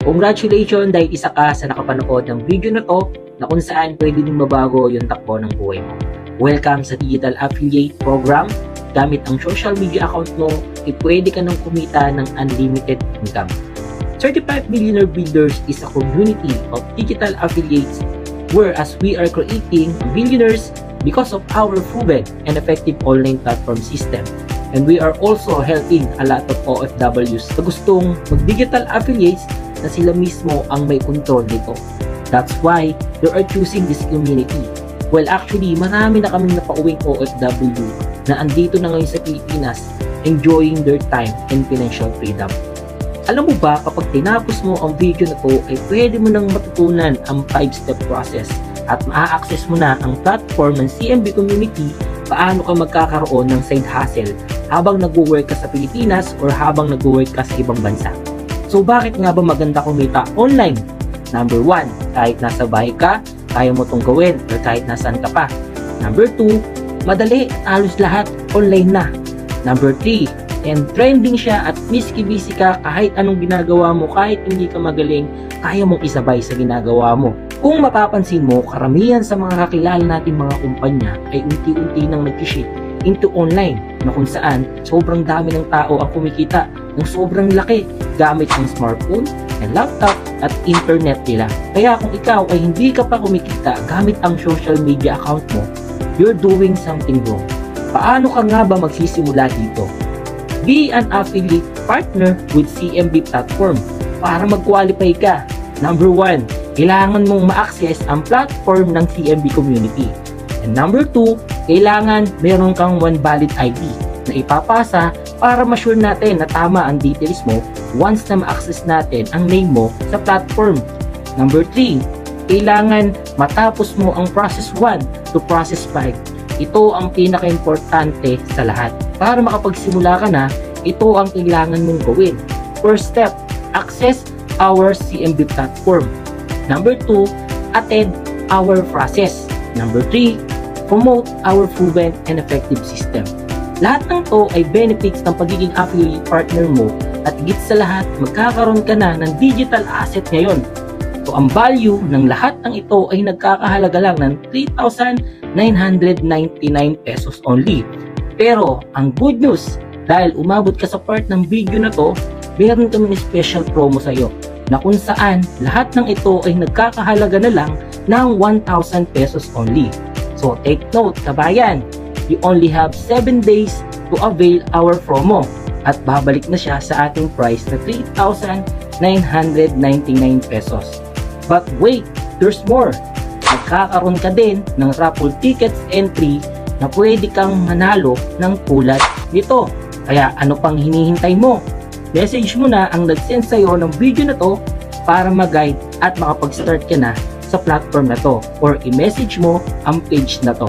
Congratulations dahil isa ka sa nakapanood ng video na to na kung saan pwede din mabago yung takbo ng buhay mo. Welcome sa Digital Affiliate Program. Gamit ang social media account mo, pwede ka nang kumita ng unlimited income. 35 Millionaire Builders is a community of digital affiliates whereas we are creating millionaires because of our proven and effective online platform system. And we are also helping a lot of OFWs na gustong mag-digital affiliates na sila mismo ang may control nito. That's why they are choosing this community. Well, actually, marami na kaming napauwing OFW na andito na ngayon sa Pilipinas enjoying their time and financial freedom. Alam mo ba, kapag tinapos mo ang video na to, ay pwede mo nang matutunan ang 5-step process at maa-access mo na ang platform ng CMB community paano ka magkakaroon ng side hustle habang nag-work ka sa Pilipinas or habang nag-work ka sa ibang bansa. So bakit nga ba maganda kumita online? Number 1, kahit nasa bahay ka, kaya mo itong gawin or kahit nasaan ka pa. Number 2, madali, halos lahat online na. Number 3, and trending siya at miski busy ka kahit anong ginagawa mo, kahit hindi ka magaling, kaya mong isabay sa ginagawa mo. Kung mapapansin mo, karamihan sa mga kakilala natin mga kumpanya ay unti-unti nang nag-shift into online na kung saan sobrang dami ng tao ang kumikita ng sobrang laki gamit ang smartphone and laptop at internet nila. Kaya kung ikaw ay hindi ka pa kumikita gamit ang social media account mo, you're doing something wrong. Paano ka nga ba magsisimula dito? Be an affiliate partner with CMB platform para mag-qualify ka. Number 1, kailangan mong ma-access ang platform ng CMB community. And number 2, kailangan meron kang one valid ID na ipapasa para ma-sure natin na tama ang details mo once na ma-access natin ang name mo sa platform. Number 3, kailangan matapos mo ang process 1 to process 5. Ito ang pinaka-importante sa lahat. Para makapagsimula ka na, ito ang kailangan mong gawin. First step, access our CMB platform. Number 2, attend our process. Number 3, promote our proven and effective system. Lahat ng to ay benefits ng pagiging affiliate partner mo at higit sa lahat, magkakaroon ka na ng digital asset ngayon. So, ang value ng lahat ng ito ay nagkakahalaga lang ng 3,999 pesos only. Pero, ang good news, dahil umabot ka sa part ng video na to, meron kami special promo sa iyo na kung saan lahat ng ito ay nagkakahalaga na lang ng 1,000 pesos only. So, take note, kabayan, you only have 7 days to avail our promo at babalik na siya sa ating price na 3,999 pesos. But wait, there's more. Magkakaroon ka din ng raffle tickets entry na pwede kang manalo ng tulad nito. Kaya ano pang hinihintay mo? Message mo na ang nag-send sa'yo ng video na to para mag-guide at makapag-start ka na sa platform na to or i-message mo ang page na to.